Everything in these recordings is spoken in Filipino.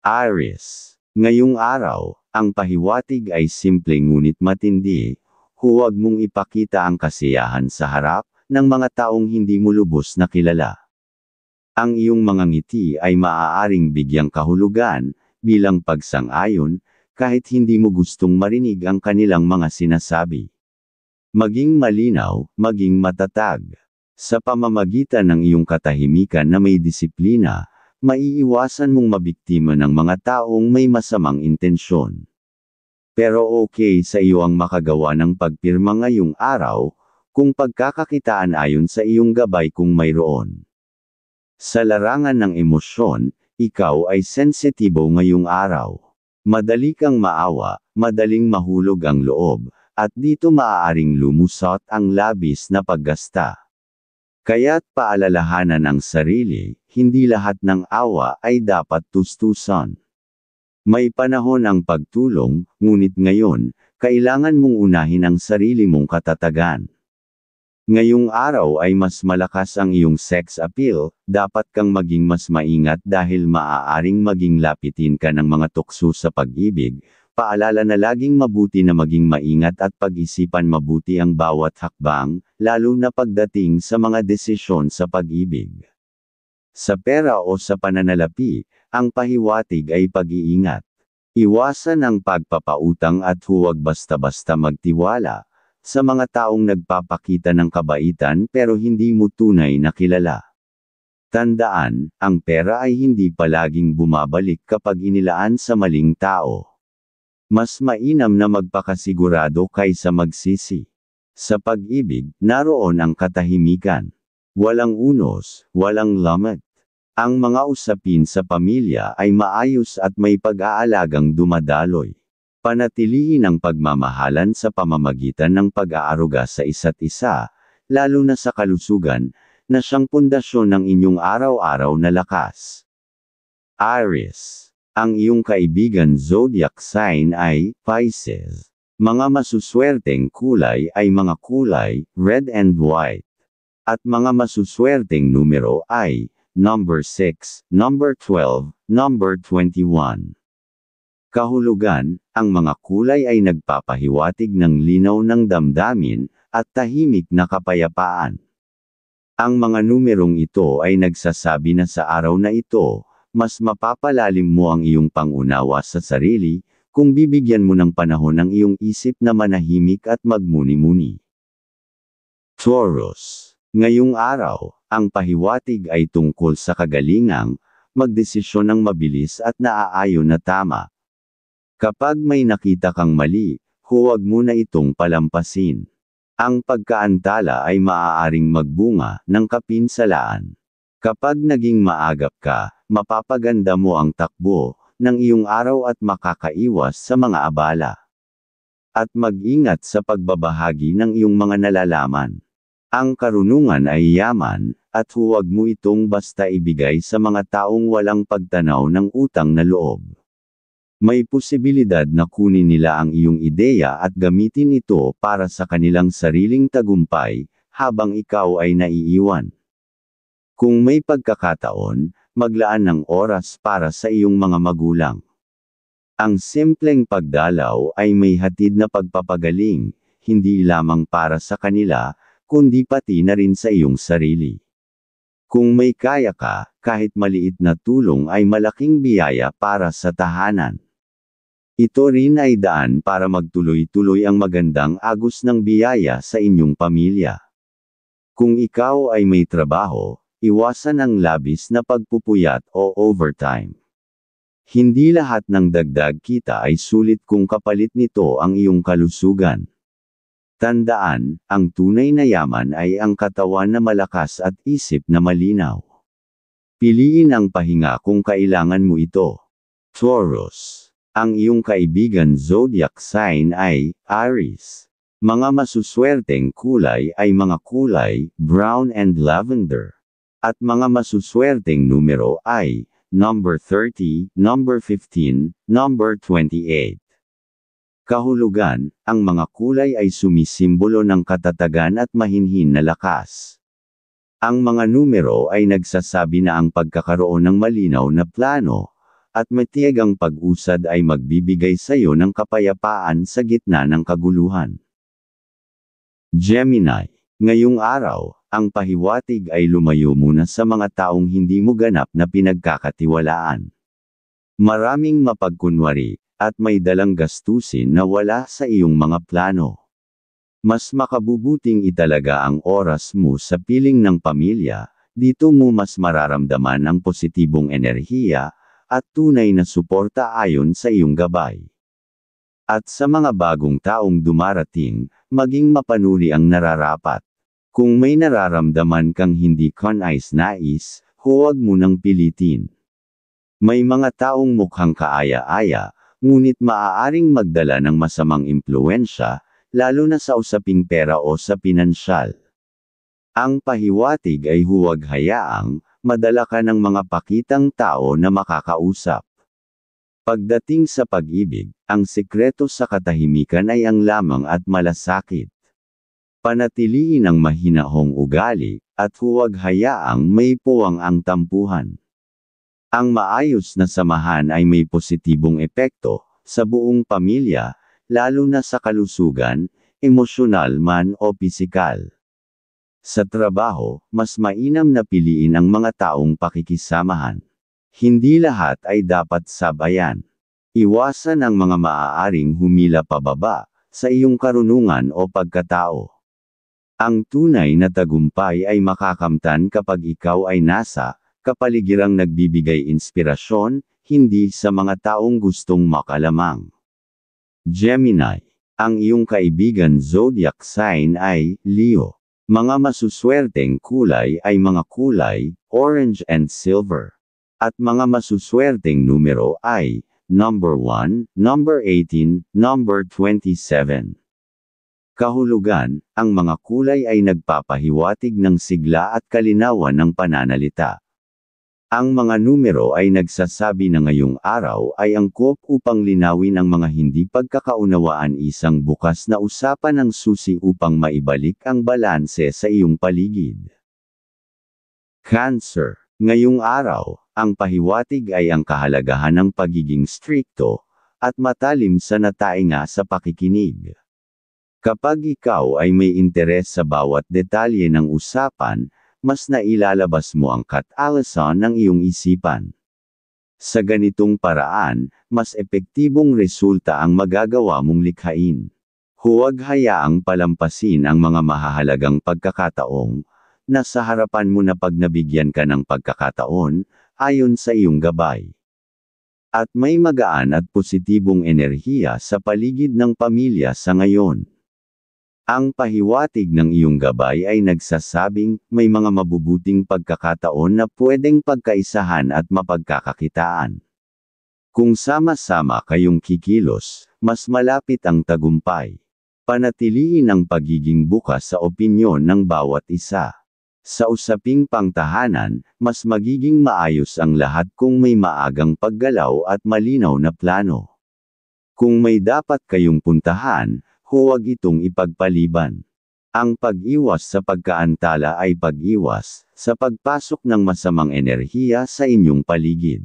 Aries. Ngayong araw, ang pahiwatig ay simple ngunit matindi. Huwag mong ipakita ang kasiyahan sa harap ng mga taong hindi mo lubos na kilala. Ang iyong mga ngiti ay maaaring bigyang kahulugan bilang pagsang-ayon kahit hindi mo gustong marinig ang kanilang mga sinasabi. Maging malinaw, maging matatag. Sa pamamagitan ng iyong katahimikan na may disiplina, maiiwasan mong mabiktima ng mga taong may masamang intensyon. Pero okay sa iyo ang makagawa ng pagpirma ngayong araw, kung pagkakakitaan ayon sa iyong gabay kung mayroon. Sa larangan ng emosyon, ikaw ay sensitibo ngayong araw. Madali kang maawa, madaling mahulog ang loob, at dito maaaring lumusot ang labis na paggasta. Kaya't paalalahanan ang sarili, hindi lahat ng awa ay dapat tustusan. May panahon ang pagtulong, ngunit ngayon, kailangan mong unahin ang sarili mong katatagan. Ngayong araw ay mas malakas ang iyong sex appeal, dapat kang maging mas maingat dahil maaaring maging lapitin ka ng mga tukso sa pag-ibig. Paalala na laging mabuti na maging maingat at pag-isipan mabuti ang bawat hakbang, lalo na pagdating sa mga desisyon sa pag-ibig. Sa pera o sa pananalapi, ang pahiwatig ay pag-iingat. Iwasan ang pagpapautang at huwag basta-basta magtiwala sa mga taong nagpapakita ng kabaitan pero hindi mo tunay na kilala. Tandaan, ang pera ay hindi palaging bumabalik kapag inilaan sa maling tao. Mas mainam na magpakasigurado kaysa magsisi. Sa pag-ibig, naroon ang katahimikan. Walang unos, walang lamat. Ang mga usapin sa pamilya ay maayos at may pag-aalagang dumadaloy. Panatilihin ang pagmamahalan sa pamamagitan ng pag-aaruga sa isa't isa, lalo na sa kalusugan, na siyang pundasyon ng inyong araw-araw na lakas. Aries. Ang iyong kaibigan zodiac sign ay Pisces. Mga masuswerteng kulay ay mga kulay red and white. At mga masuswerteng numero ay number 6, number 12, number 21. Kahulugan, ang mga kulay ay nagpapahiwatig ng linaw ng damdamin at tahimik na kapayapaan. Ang mga numerong ito ay nagsasabi na sa araw na ito, mas mapapalalim mo ang iyong pangunawa sa sarili, kung bibigyan mo ng panahon ang iyong isip na manahimik at magmuni-muni. Taurus. Ngayong araw, ang pahiwatig ay tungkol sa kagalingang, magdesisyon ng mabilis at naaayon na tama. Kapag may nakita kang mali, huwag mo na itong palampasin. Ang pagkaantala ay maaaring magbunga ng kapinsalaan. Kapag naging maagap ka, mapapaganda mo ang takbo ng iyong araw at makakaiwas sa mga abala. At mag-ingat sa pagbabahagi ng iyong mga nalalaman. Ang karunungan ay yaman, at huwag mo itong basta ibigay sa mga taong walang pagtanaw ng utang na loob. May posibilidad na kunin nila ang iyong ideya at gamitin ito para sa kanilang sariling tagumpay, habang ikaw ay naiiwan. Kung may pagkakataon, maglaan ng oras para sa iyong mga magulang. Ang simpleng pagdalaw ay may hatid na pagpapagaling, hindi lamang para sa kanila, kundi pati na rin sa iyong sarili. Kung may kaya ka, kahit maliit na tulong ay malaking biyaya para sa tahanan. Ito rin ay daan para magtuloy-tuloy ang magandang agos ng biyaya sa inyong pamilya. Kung ikaw ay may trabaho, iwasan ang labis na pagpupuyat o overtime. Hindi lahat ng dagdag kita ay sulit kung kapalit nito ang iyong kalusugan. Tandaan, ang tunay na yaman ay ang katawan na malakas at isip na malinaw. Piliin ang pahinga kung kailangan mo ito. Taurus. Ang iyong kaibigan zodiac sign ay Aries. Mga masuswerteng kulay ay mga kulay brown and lavender. At mga masuswerteng numero ay number 30, number 15, number 28. Kahulugan, ang mga kulay ay sumisimbolo ng katatagan at mahinhin na lakas. Ang mga numero ay nagsasabi na ang pagkakaroon ng malinaw na plano, at matiyag ang pag-usad ay magbibigay sa iyo ng kapayapaan sa gitna ng kaguluhan. Gemini, ngayong araw, ang pahiwatig ay lumayo muna sa mga taong hindi mo ganap na pinagkakatiwalaan. Maraming mapagkunwari, at may dalang gastusin na wala sa iyong mga plano. Mas makabubuting italaga ang oras mo sa piling ng pamilya, dito mo mas mararamdaman ang positibong enerhiya, at tunay na suporta ayon sa iyong gabay. At sa mga bagong taong dumarating, maging mapanuri ang nararapat. Kung may nararamdaman kang hindi kanais-nais, huwag mo nang pilitin. May mga taong mukhang kaaya-aya, ngunit maaaring magdala ng masamang impluwensya, lalo na sa usaping pera o sa pinansyal. Ang pahiwatig ay huwag hayaang madala ka ng mga pakitang tao na makakausap. Pagdating sa pag-ibig, ang sikreto sa katahimikan ay ang lamang at malasakit. Panatiliin ang mahinahong ugali, at huwag hayaang may puwang ang tampuhan. Ang maayos na samahan ay may positibong epekto sa buong pamilya, lalo na sa kalusugan, emosyonal man o pisikal. Sa trabaho, mas mainam na piliin ang mga taong pakikisamahan. Hindi lahat ay dapat sabayan. Iwasan ang mga maaaring humila pababa sa iyong karunungan o pagkatao. Ang tunay na tagumpay ay makakamtan kapag ikaw ay nasa kapaligirang nagbibigay inspirasyon, hindi sa mga taong gustong makalamang. Gemini, ang iyong kaibigan zodiac sign ay Leo. Mga masuswerteng kulay ay mga kulay, orange and silver. At mga masuswerteng numero ay, number 1, number 18, number 27. Kahulugan, ang mga kulay ay nagpapahiwatig ng sigla at kalinawan ng pananalita. Ang mga numero ay nagsasabi na ngayong araw ay angkop upang linawin ang mga hindi pagkakaunawaan, isang bukas na usapan ng susi upang maibalik ang balanse sa iyong paligid. Cancer, ngayong araw, ang pahiwatig ay ang kahalagahan ng pagiging strikto, at matalim sa natainga sa pakikinig. Kapag ikaw ay may interes sa bawat detalye ng usapan, mas nailalabas mo ang katalasan ng iyong isipan. Sa ganitong paraan, mas epektibong resulta ang magagawa mong likhain. Huwag hayaang palampasin ang mga mahahalagang pagkakataong nasa harapan mo na pag nabigyan ka ng pagkakataon, ayon sa iyong gabay. At may magaan at positibong enerhiya sa paligid ng pamilya sa ngayon. Ang pahiwatig ng iyong gabay ay nagsasabing may mga mabubuting pagkakataon na pwedeng pagkaisahan at mapagkakakitaan. Kung sama-sama kayong kikilos, mas malapit ang tagumpay. Panatiliin ang pagiging bukas sa opinyon ng bawat isa. Sa usaping pangtahanan, mas magiging maayos ang lahat kung may maagang paggalaw at malinaw na plano. Kung may dapat kayong puntahan, huwag itong ipagpaliban. Ang pag-iwas sa pagkaantala ay pag-iwas sa pagpasok ng masamang enerhiya sa inyong paligid.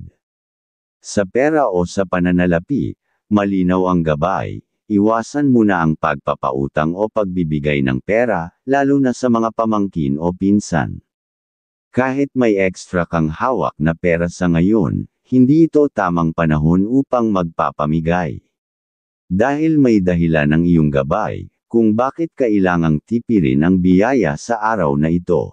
Sa pera o sa pananalapi, malinaw ang gabay. Iwasan muna ang pagpapautang o pagbibigay ng pera, lalo na sa mga pamangkin o pinsan. Kahit may extra kang hawak na pera sa ngayon, hindi ito tamang panahon upang magpapamigay. Dahil may dahilan ng iyong gabay, kung bakit kailangang tipirin ang biyaya sa araw na ito.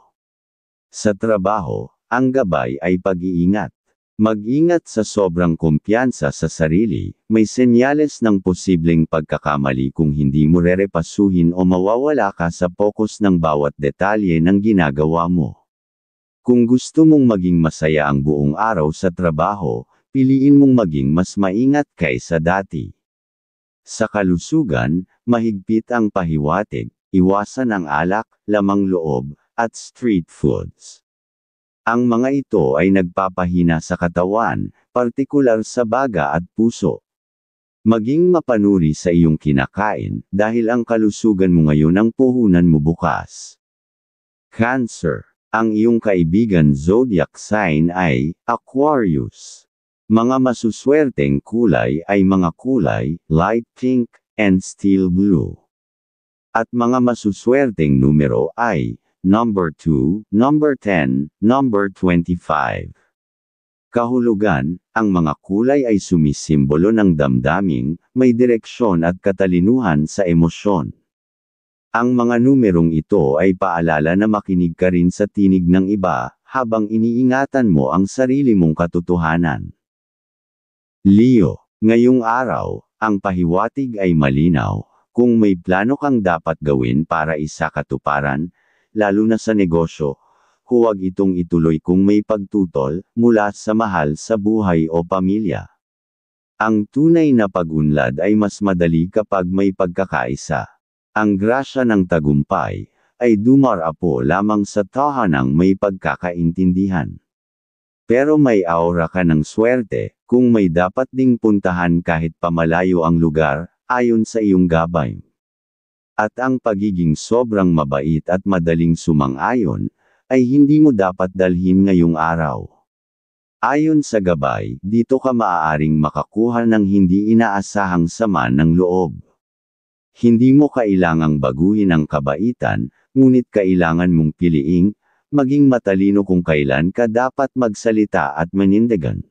Sa trabaho, ang gabay ay pag-iingat. Mag-ingat sa sobrang kumpiyansa sa sarili, may senyales ng posibleng pagkakamali kung hindi mo rerepasuhin o mawawala ka sa focus ng bawat detalye ng ginagawa mo. Kung gusto mong maging masaya ang buong araw sa trabaho, piliin mong maging mas maingat kaysa dati. Sa kalusugan, mahigpit ang pahiwatig, iwasan ang alak, lamang loob, at street foods. Ang mga ito ay nagpapahina sa katawan, partikular sa baga at puso. Maging mapanuri sa iyong kinakain, dahil ang kalusugan mo ngayon ang puhunan mo bukas. Cancer, ang iyong kaibigan zodiac sign ay Aquarius. Mga masuswerteng kulay ay mga kulay, light pink, and steel blue. At mga masuswerteng numero ay, number 2, number 10, number 25. Kahulugan, ang mga kulay ay sumisimbolo ng damdaming, may direksyon at katalinuhan sa emosyon. Ang mga numerong ito ay paalala na makinig ka rin sa tinig ng iba, habang iniingatan mo ang sarili mong katotohanan. Leo, ngayong araw, ang pahiwatig ay malinaw, kung may plano kang dapat gawin para isakatuparan, lalo na sa negosyo, huwag itong ituloy kung may pagtutol, mula sa mahal sa buhay o pamilya. Ang tunay na pag-unlad ay mas madali kapag may pagkakaisa. Ang grasya ng tagumpay, ay dumarapo lamang sa tahanang may pagkakaintindihan. Pero may aura ka ng swerte, kung may dapat ding puntahan kahit pamalayo ang lugar, ayon sa iyong gabay. At ang pagiging sobrang mabait at madaling sumang-ayon, ay hindi mo dapat dalhin ngayong araw. Ayon sa gabay, dito ka maaaring makakuha ng hindi inaasahang sama ng loob. Hindi mo kailangang baguhin ang kabaitan, ngunit kailangan mong piliing, maging matalino kung kailan ka dapat magsalita at manindigan.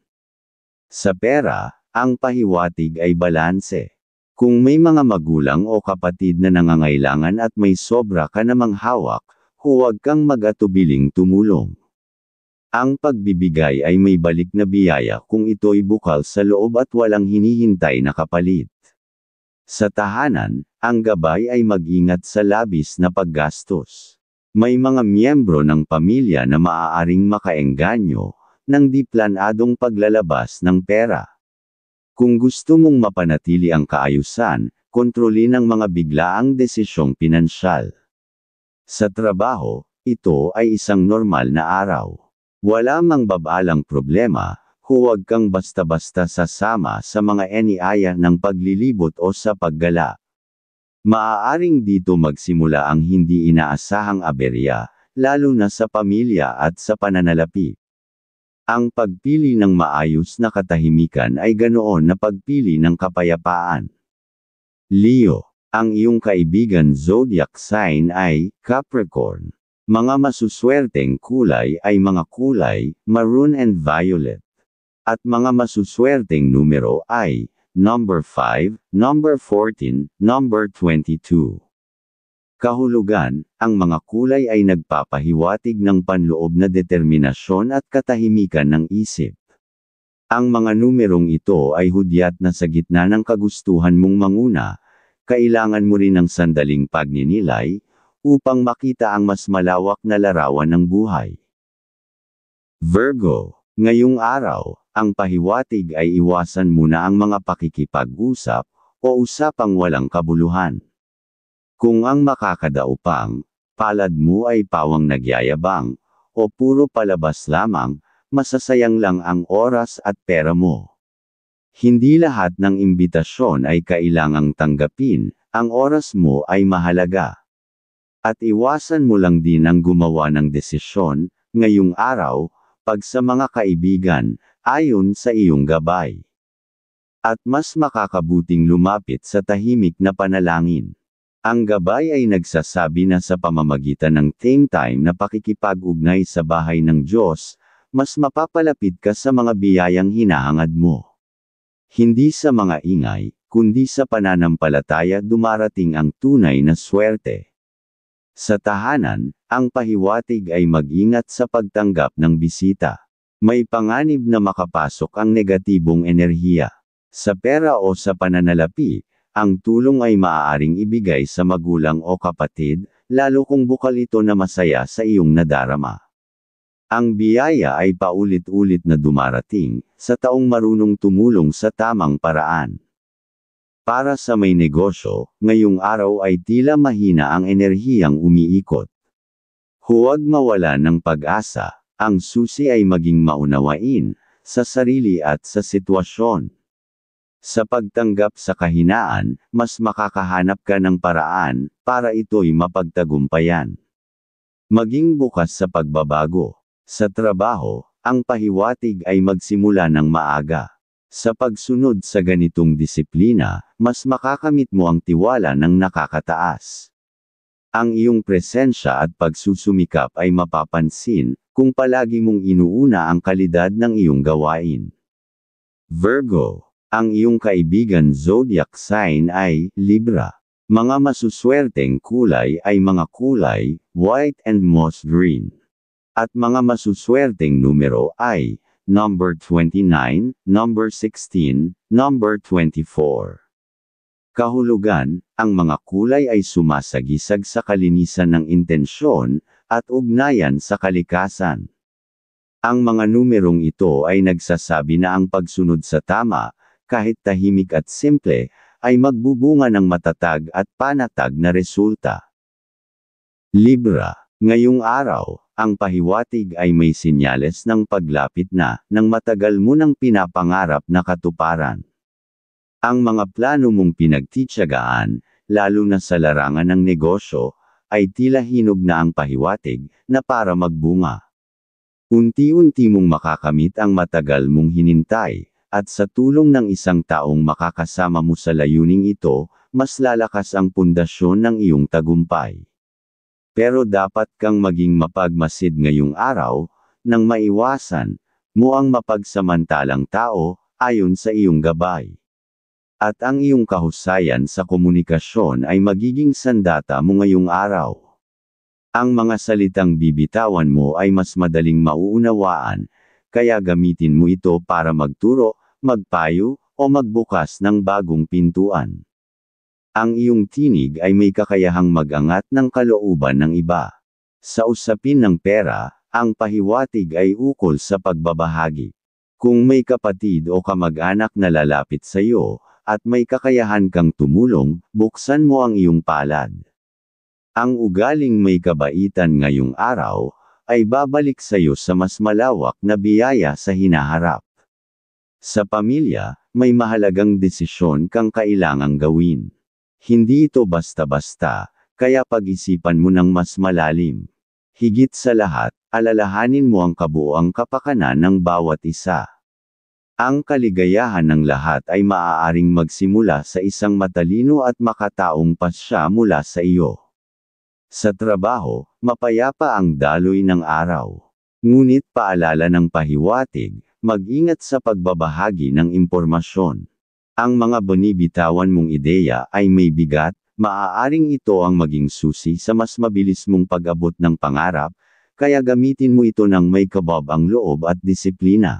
Sa pera, ang pahiwatig ay balanse. Kung may mga magulang o kapatid na nangangailangan at may sobra ka namang hawak, huwag kang mag-atubiling tumulong. Ang pagbibigay ay may balik na biyaya kung ito'y bukal sa loob at walang hinihintay na kapalit. Sa tahanan, ang gabay ay mag-ingat sa labis na paggastos. May mga miyembro ng pamilya na maaaring makaengganyo, ng di planadong paglalabas ng pera. Kung gusto mong mapanatili ang kaayusan, kontrolin ang mga biglaang desisyong pinansyal. Sa trabaho, ito ay isang normal na araw. Wala mang babalang problema, huwag kang basta-basta sasama sa mga eniaya ng paglilibot o sa paggala. Maaaring dito magsimula ang hindi inaasahang aberya, lalo na sa pamilya at sa pananalapi. Ang pagpili ng maayos na katahimikan ay ganoon na pagpili ng kapayapaan. Leo, ang iyong kaibigan zodiac sign ay Capricorn. Mga masuswerteng kulay ay mga kulay, maroon and violet. At mga masuswerteng numero ay, number 5, number 14, number 22. Kahulugan, ang mga kulay ay nagpapahiwatig ng panloob na determinasyon at katahimikan ng isip. Ang mga numerong ito ay hudyat na sa gitna ng kagustuhan mong manguna, kailangan mo rin ng sandaling pagninilay, upang makita ang mas malawak na larawan ng buhay. Virgo, ngayong araw, ang pahiwatig ay iwasan muna ang mga pakikipag-usap, o usapang walang kabuluhan. Kung ang makakadaupang palad mo ay pawang nagyayabang, o puro palabas lamang, masasayang lang ang oras at pera mo. Hindi lahat ng imbitasyon ay kailangang tanggapin, ang oras mo ay mahalaga. At iwasan mo lang din ang gumawa ng desisyon, ngayong araw, pag sa mga kaibigan, ayon sa iyong gabay. At mas makakabuting lumapit sa tahimik na panalangin. Ang gabay ay nagsasabi na sa pamamagitan ng time na pakikipag-ugnay sa bahay ng Diyos, mas mapapalapit ka sa mga biyayang hinahangad mo. Hindi sa mga ingay, kundi sa pananampalataya dumarating ang tunay na swerte. Sa tahanan, ang pahiwatig ay mag-ingat sa pagtanggap ng bisita. May panganib na makapasok ang negatibong enerhiya. Sa pera o sa pananalapi, ang tulong ay maaaring ibigay sa magulang o kapatid, lalo kung bukal ito na masaya sa iyong nadarama. Ang biyaya ay paulit-ulit na dumarating, sa taong marunong tumulong sa tamang paraan. Para sa may negosyo, ngayong araw ay tila mahina ang enerhiyang umiikot. Huwag mawala ng pag-asa. Ang susi ay maging maunawain, sa sarili at sa sitwasyon. Sa pagtanggap sa kahinaan, mas makakahanap ka ng paraan, para ito'y mapagtagumpayan. Maging bukas sa pagbabago. Sa trabaho, ang pahiwatig ay magsimula ng maaga. Sa pagsunod sa ganitong disiplina, mas makakamit mo ang tiwala ng nakakataas. Ang iyong presensya at pagsusumikap ay mapapansin, kung palagi mong inuuna ang kalidad ng iyong gawain. Virgo, ang iyong kaibigan zodiac sign ay Libra. Mga masuswerteng kulay ay mga kulay, white and moss green. At mga masuswerteng numero ay number 29, number 16, number 24. Kahulugan, ang mga kulay ay sumasagisag sa kalinisan ng intensyon, at ugnayan sa kalikasan. Ang mga numerong ito ay nagsasabi na ang pagsunod sa tama, kahit tahimik at simple, ay magbubunga ng matatag at panatag na resulta. Libra, ngayong araw, ang pahiwatig ay may sinyales ng paglapit na, ng matagal mo nang pinapangarap na katuparan. Ang mga plano mong pinagtitiyagaan, lalo na sa larangan ng negosyo, ay tila hinog na ang pahiwatig, na para magbunga. Unti-unti mong makakamit ang matagal mong hinintay, at sa tulong ng isang taong makakasama mo sa layuning ito, mas lalakas ang pundasyon ng iyong tagumpay. Pero dapat kang maging mapagmasid ngayong araw, nang maiwasan mo ang mapagsamantalang tao, ayon sa iyong gabay. At ang iyong kahusayan sa komunikasyon ay magiging sandata mo ngayong araw. Ang mga salitang bibitawan mo ay mas madaling mauunawaan, kaya gamitin mo ito para magturo, magpayo, o magbukas ng bagong pintuan. Ang iyong tinig ay may kakayahang magangat ng kalooban ng iba. Sa usapin ng pera, ang pahiwatig ay ukol sa pagbabahagi. Kung may kapatid o kamag-anak na lalapit sa iyo, at may kakayahan kang tumulong, buksan mo ang iyong palad. Ang ugaling may kabaitan ngayong araw, ay babalik sa iyo sa mas malawak na biyaya sa hinaharap. Sa pamilya, may mahalagang desisyon kang kailangang gawin. Hindi ito basta-basta, kaya pag-isipan mo ng mas malalim. Higit sa lahat, alalahanin mo ang kabuuang kapakanan ng bawat isa. Ang kaligayahan ng lahat ay maaaring magsimula sa isang matalino at makataong pasya mula sa iyo. Sa trabaho, mapayapa ang daloy ng araw. Ngunit paalala ng pahiwatig, mag-ingat sa pagbabahagi ng impormasyon. Ang mga binibitawan mong ideya ay may bigat, maaaring ito ang maging susi sa mas mabilis mong pag-abot ng pangarap, kaya gamitin mo ito ng may kabab ang loob at disiplina.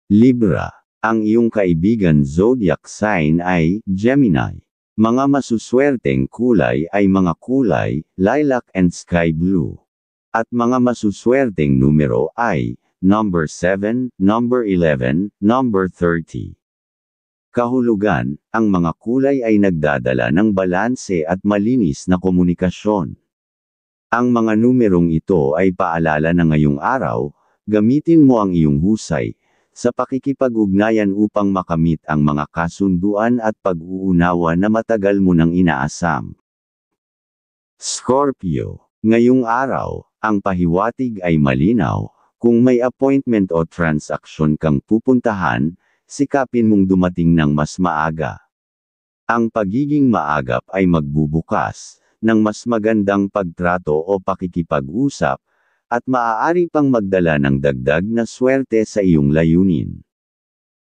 Libra, ang iyong kaibigan zodiac sign ay Gemini. Mga masuswerteng kulay ay mga kulay, lilac and sky blue. At mga masuswerteng numero ay number 7, number 11, number 30. Kahulugan, ang mga kulay ay nagdadala ng balanse at malinis na komunikasyon. Ang mga numerong ito ay paalala na ngayong araw, gamitin mo ang iyong husay, sa pakikipag-ugnayan upang makamit ang mga kasunduan at pag-uunawa na matagal mo nang inaasam. Scorpio, ngayong araw, ang pahiwatig ay malinaw, kung may appointment o transaksyon kang pupuntahan, sikapin mong dumating ng mas maaga. Ang pagiging maagap ay magbubukas ng mas magandang pagtrato o pakikipag-usap, at maaari pang magdala ng dagdag na swerte sa iyong layunin.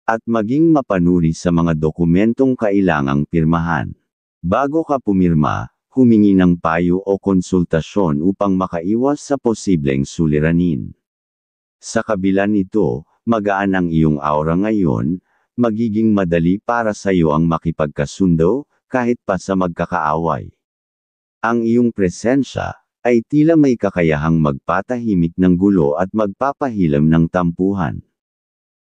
At maging mapanuri sa mga dokumentong kailangang pirmahan. Bago ka pumirma, humingi ng payo o konsultasyon upang makaiwas sa posibleng suliranin. Sa kabila nito, magaan ang iyong aura ngayon, magiging madali para sa iyo ang makipagkasundo, kahit pa sa magkakaaway. Ang iyong presensya ay tila may kakayahang magpatahimik ng gulo at magpapahilam ng tampuhan.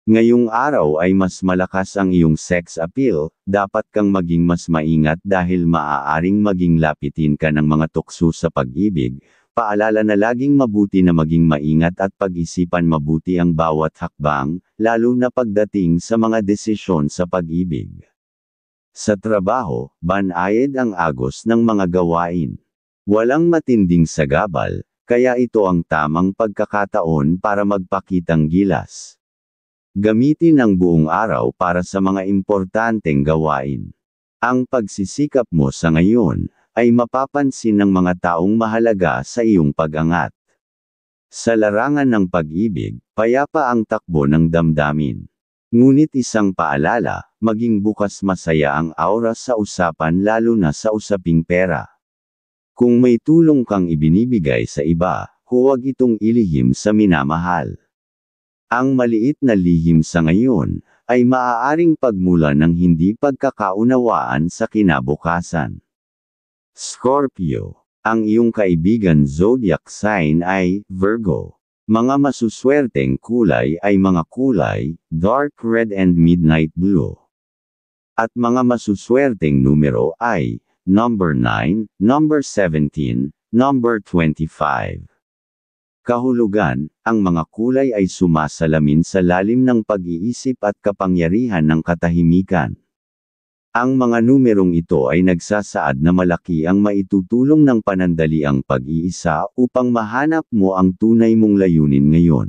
Ngayong araw ay mas malakas ang iyong sex appeal, dapat kang maging mas maingat dahil maaaring maging lapitin ka ng mga tukso sa pag-ibig. Paalala na laging mabuti na maging maingat at pag-isipan mabuti ang bawat hakbang, lalo na pagdating sa mga desisyon sa pag-ibig. Sa trabaho, banayad ang agos ng mga gawain. Walang matinding sagabal, kaya ito ang tamang pagkakataon para magpakitang gilas. Gamitin ang buong araw para sa mga importanteng gawain. Ang pagsisikap mo sa ngayon ay mapapansin ng mga taong mahalaga sa iyong pag-angat. Sa larangan ng pag-ibig, payapa ang takbo ng damdamin. Ngunit isang paalala, maging bukas masaya ang aura sa usapan lalo na sa usaping pera. Kung may tulong kang ibinibigay sa iba, huwag itong ilihim sa minamahal. Ang maliit na lihim sa ngayon, ay maaaring pagmulan ng hindi pagkakaunawaan sa kinabukasan. Scorpio. Ang iyong kaibigan zodiac sign ay Virgo. Mga masuswerteng kulay ay mga kulay, dark red and midnight blue. At mga masuswerteng numero ay, number 9, number 17, number 25. Kahulugan, ang mga kulay ay sumasalamin sa lalim ng pag-iisip at kapangyarihan ng katahimikan. Ang mga numerong ito ay nagsasaad na malaki ang maitutulong ng panandaliang pag-iisa upang mahanap mo ang tunay mong layunin ngayon.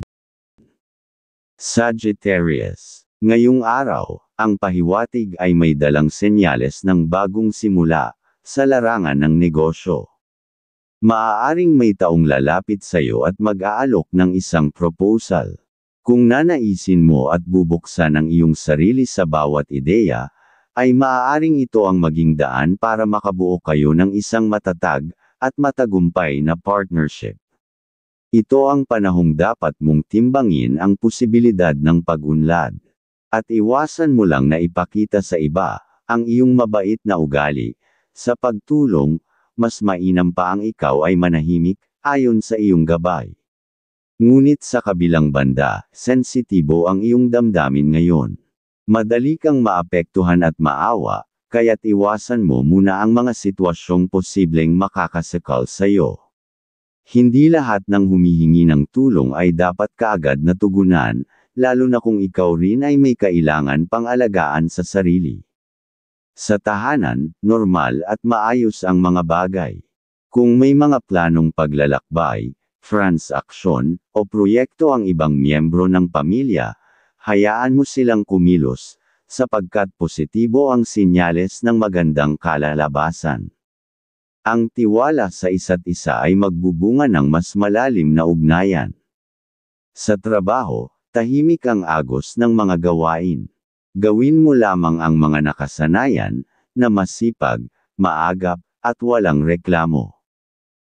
Sagittarius. Ngayong araw, ang pahiwatig ay may dalang senyales ng bagong simula sa larangan ng negosyo. Maaaring may taong lalapit sa iyo at mag-aalok ng isang proposal. Kung nanaisin mo at bubuksan ang iyong sarili sa bawat ideya, ay maaaring ito ang maging daan para makabuo kayo ng isang matatag at matagumpay na partnership. Ito ang panahong dapat mong timbangin ang posibilidad ng pag-unlad. At iwasan mo lang na ipakita sa iba ang iyong mabait na ugali. Sa pagtulong, mas mainam pa ang ikaw ay manahimik, ayon sa iyong gabay. Ngunit sa kabilang banda, sensitibo ang iyong damdamin ngayon. Madali kang maapektuhan at maawa, kaya't iwasan mo muna ang mga sitwasyong posibleng makakasakal sa iyo. Hindi lahat ng humihingi ng tulong ay dapat kaagad na tugunan, lalo na kung ikaw rin ay may kailangan pang-alagaan sa sarili. Sa tahanan, normal at maayos ang mga bagay. Kung may mga planong paglalakbay, transaksyon, o proyekto ang ibang miyembro ng pamilya, hayaan mo silang kumilos, sapagkat positibo ang sinyales ng magandang kalalabasan. Ang tiwala sa isa't isa ay magbubunga ng mas malalim na ugnayan. Sa trabaho, tahimik ang agos ng mga gawain. Gawin mo lamang ang mga nakasanayan, na masipag, maagap, at walang reklamo.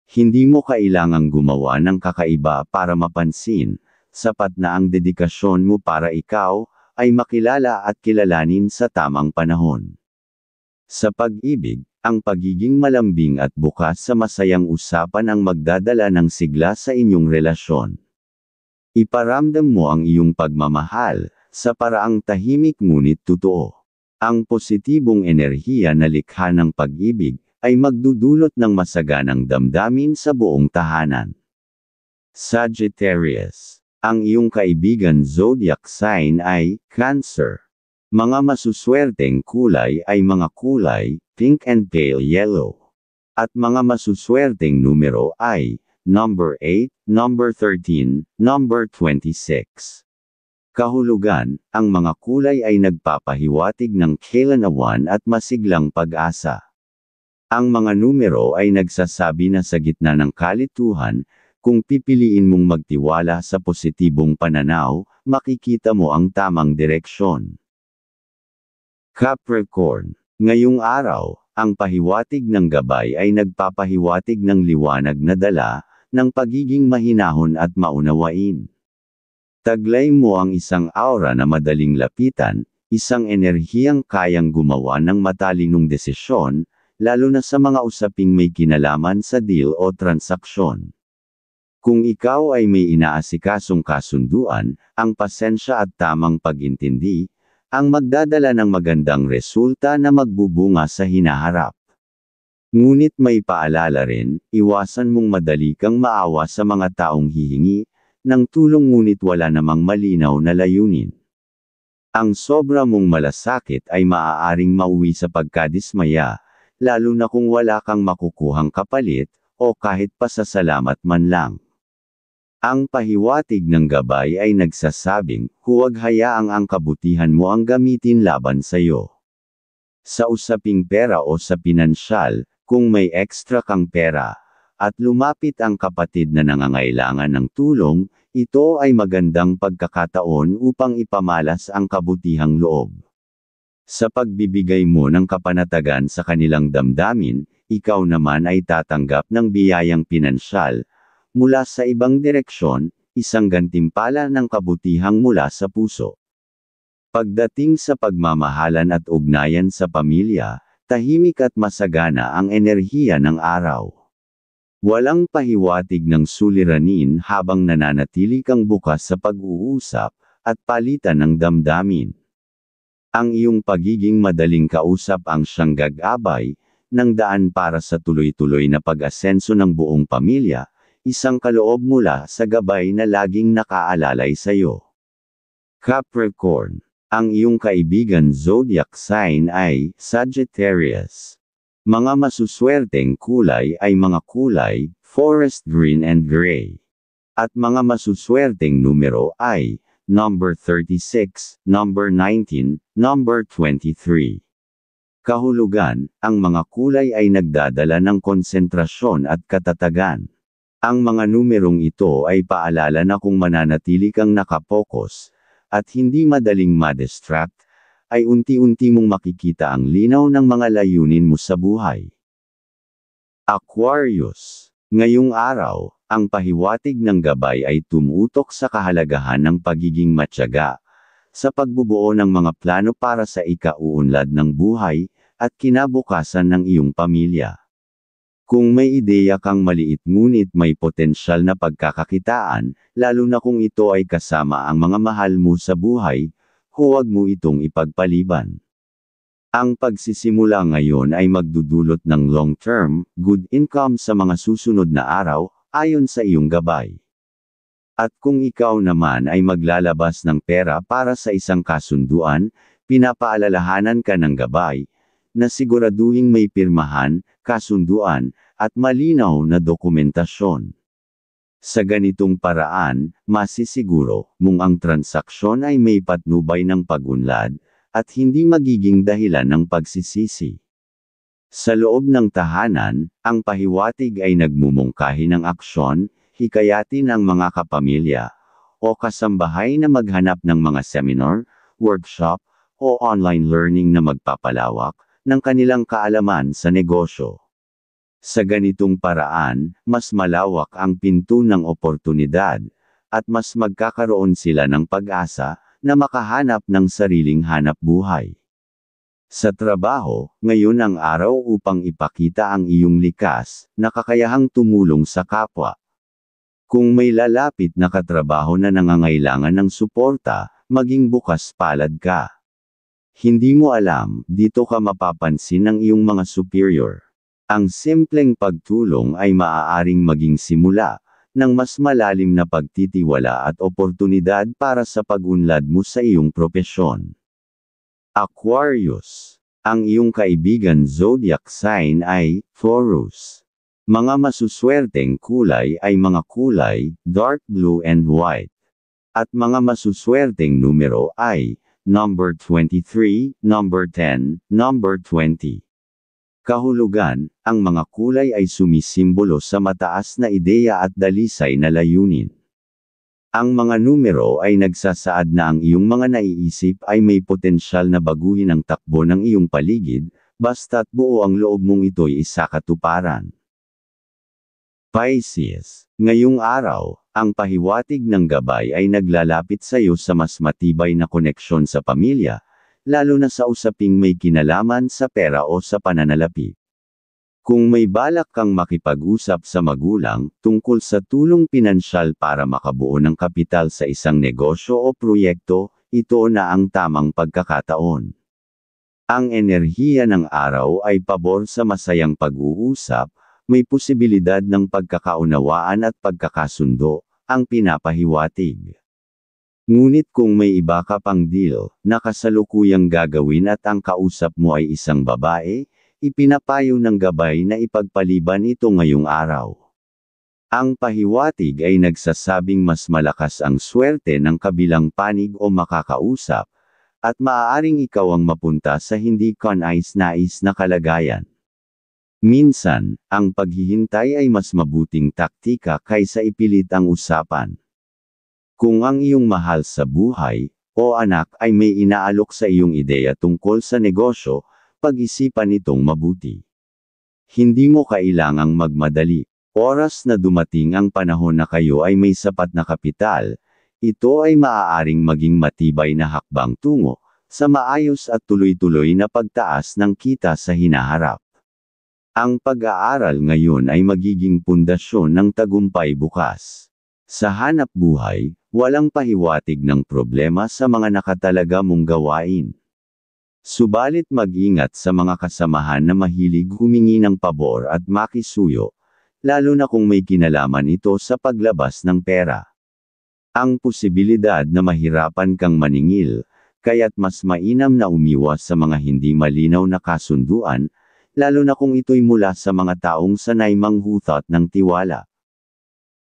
Hindi mo kailangang gumawa ng kakaiba para mapansin, sapat na ang dedikasyon mo para ikaw, ay makilala at kilalanin sa tamang panahon. Sa pag-ibig, ang pagiging malambing at bukas sa masayang usapan ang magdadala ng sigla sa inyong relasyon. Iparamdam mo ang iyong pagmamahal, sa paraang tahimik ngunit totoo. Ang positibong enerhiya na likha ng pag-ibig, ay magdudulot ng masaganang damdamin sa buong tahanan. Sagittarius. Ang iyong kaibigan zodiac sign ay Cancer. Mga masuswerteng kulay ay mga kulay, pink and pale yellow. At mga masuswerteng numero ay, number 8, number 13, number 26. Kahulugan, ang mga kulay ay nagpapahiwatig ng kailanawan at masiglang pag-asa. Ang mga numero ay nagsasabi na sa gitna ng kalituhan, kung pipiliin mong magtiwala sa positibong pananaw, makikita mo ang tamang direksyon. Capricorn. Ngayong araw, ang pahiwatig ng gabay ay nagpapahiwatig ng liwanag na dala, ng pagiging mahinahon at maunawain. Taglay mo ang isang aura na madaling lapitan, isang enerhiyang kayang gumawa ng matalinong desisyon, lalo na sa mga usaping may kinalaman sa deal o transaksyon. Kung ikaw ay may inaasikasong kasunduan, ang pasensya at tamang pag-intindi, ang magdadala ng magandang resulta na magbubunga sa hinaharap. Ngunit may paalala rin, iwasan mong madali kang maawa sa mga taong hihingi ng tulong ngunit wala namang malinaw na layunin. Ang sobra mong malasakit ay maaaring mauwi sa pagkadismaya, lalo na kung wala kang makukuhang kapalit, o kahit pasasalamat man lang. Ang pahiwatig ng gabay ay nagsasabing, huwag hayaang ang kabutihan mo ang gamitin laban sa iyo. Sa usaping pera o sa pinansyal, kung may ekstra kang pera, at lumapit ang kapatid na nangangailangan ng tulong, ito ay magandang pagkakataon upang ipamalas ang kabutihang loob. Sa pagbibigay mo ng kapanatagan sa kanilang damdamin, ikaw naman ay tatanggap ng biyayang pinansyal, mula sa ibang direksyon, isang gantimpala ng kabutihang mula sa puso. Pagdating sa pagmamahalan at ugnayan sa pamilya, tahimik at masagana ang enerhiya ng araw. Walang pahiwatig ng suliranin habang nananatili kang bukas sa pag-uusap, at palitan ng damdamin. Ang iyong pagiging madaling kausap ang siyang gagabay, ng daan para sa tuloy-tuloy na pag-asenso ng buong pamilya, isang kaloob mula sa gabay na laging nakaalalay sa iyo. Capricorn. Ang iyong kaibigan zodiac sign ay Sagittarius. Mga masuswerteng kulay ay mga kulay, forest green and gray. At mga masuswerteng numero ay number 36, number 19, number 23. Kahulugan, ang mga kulay ay nagdadala ng konsentrasyon at katatagan. Ang mga numerong ito ay paalala na kung mananatili kang nakapokus, at hindi madaling ma-distract, ay unti-unti mong makikita ang linaw ng mga layunin mo sa buhay. Aquarius. Ngayong araw, ang pahiwatig ng gabay ay tumutok sa kahalagahan ng pagiging matyaga, sa pagbubuo ng mga plano para sa ikauunlad ng buhay, at kinabukasan ng iyong pamilya. Kung may ideya kang maliit ngunit may potensyal na pagkakakitaan, lalo na kung ito ay kasama ang mga mahal mo sa buhay, huwag mo itong ipagpaliban. Ang pagsisimula ngayon ay magdudulot ng long-term, good income sa mga susunod na araw, ayon sa iyong gabay. At kung ikaw naman ay maglalabas ng pera para sa isang kasunduan, pinapaalalahanan ka ng gabay, na siguraduhing may pirmahan, kasunduan, at malinaw na dokumentasyon. Sa ganitong paraan, masisiguro mong ang transaksyon ay may patnubay ng pag-unlad, at hindi magiging dahilan ng pagsisisi. Sa loob ng tahanan, ang pahiwatig ay nagmumungkahi ng aksyon, hikayatin ang mga kapamilya, o kasambahay na maghanap ng mga seminar, workshop, o online learning na magpapalawak ng kanilang kaalaman sa negosyo. Sa ganitong paraan, mas malawak ang pinto ng oportunidad, at mas magkakaroon sila ng pag-asa, na makahanap ng sariling hanap buhay. Sa trabaho, ngayon ang araw upang ipakita ang iyong likas, na kakayahang tumulong sa kapwa. Kung may lalapit na katrabaho na nangangailangan ng suporta, maging bukas palad ka. Hindi mo alam, dito ka mapapansin ng iyong mga superior. Ang simpleng pagtulong ay maaaring maging simula ng mas malalim na pagtitiwala at oportunidad para sa pag-unlad mo sa iyong propesyon. Aquarius. Ang iyong kaibigan zodiac sign ay Taurus. Mga masuswerteng kulay ay mga kulay, dark blue and white. At mga masuswerteng numero ay number 23, number 10, number 20. Kahulugan, ang mga kulay ay sumisimbolo sa mataas na ideya at dalisay na layunin. Ang mga numero ay nagsasaad na ang iyong mga naiisip ay may potensyal na baguhin ang takbo ng iyong paligid, basta't buo ang loob mong ito'y isakatuparan. Pisces. Ngayong araw, ang pahiwatig ng gabay ay naglalapit sa iyo sa mas matibay na koneksyon sa pamilya, lalo na sa usaping may kinalaman sa pera o sa pananalapi. Kung may balak kang makipag-usap sa magulang tungkol sa tulong pinansyal para makabuo ng kapital sa isang negosyo o proyekto, ito na ang tamang pagkakataon. Ang enerhiya ng araw ay pabor sa masayang pag-uusap, may posibilidad ng pagkakaunawaan at pagkakasundo, ang pinapahiwatig. Ngunit kung may iba ka pang deal na kasalukuyang gagawin at ang kausap mo ay isang babae, ipinapayo ng gabay na ipagpaliban ito ngayong araw. Ang pahiwatig ay nagsasabing mas malakas ang swerte ng kabilang panig o makakausap, at maaaring ikaw ang mapunta sa hindi kanais-nais na kalagayan. Minsan, ang paghihintay ay mas mabuting taktika kaysa ipilit ang usapan. Kung ang iyong mahal sa buhay, o anak ay may inaalok sa iyong ideya tungkol sa negosyo, pag-isipan itong mabuti. Hindi mo kailangang magmadali. Oras na dumating ang panahon na kayo ay may sapat na kapital, ito ay maaaring maging matibay na hakbang tungo sa maayos at tuloy-tuloy na pagtaas ng kita sa hinaharap. Ang pag-aaral ngayon ay magiging pundasyon ng tagumpay bukas. Sa hanap buhay, walang pahiwatig ng problema sa mga nakatalaga mong gawain. Subalit mag-ingat sa mga kasamahan na mahilig humingi ng pabor at makisuyo, lalo na kung may kinalaman ito sa paglabas ng pera. Ang posibilidad na mahirapan kang maningil, kaya't mas mainam na umiwas sa mga hindi malinaw na kasunduan, lalo na kung ito'y mula sa mga taong sanay manghutot ng tiwala.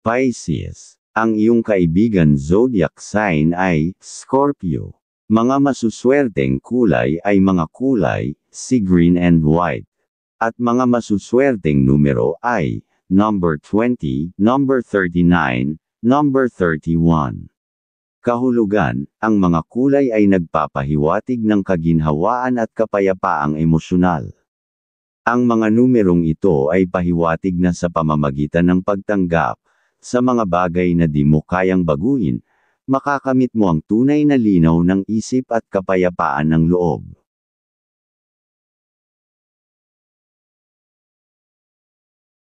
Pisces, ang iyong kaibigan zodiac sign ay Scorpio. Mga masuswerteng kulay ay mga kulay, sea green and white. At mga masuswerteng numero ay number 20, number 39, number 31. Kahulugan, ang mga kulay ay nagpapahiwatig ng kaginhawaan at kapayapaang emosyonal. Ang mga numerong ito ay pahiwatig na sa pamamagitan ng pagtanggap sa mga bagay na di mo kayang baguhin, makakamit mo ang tunay na linaw ng isip at kapayapaan ng loob.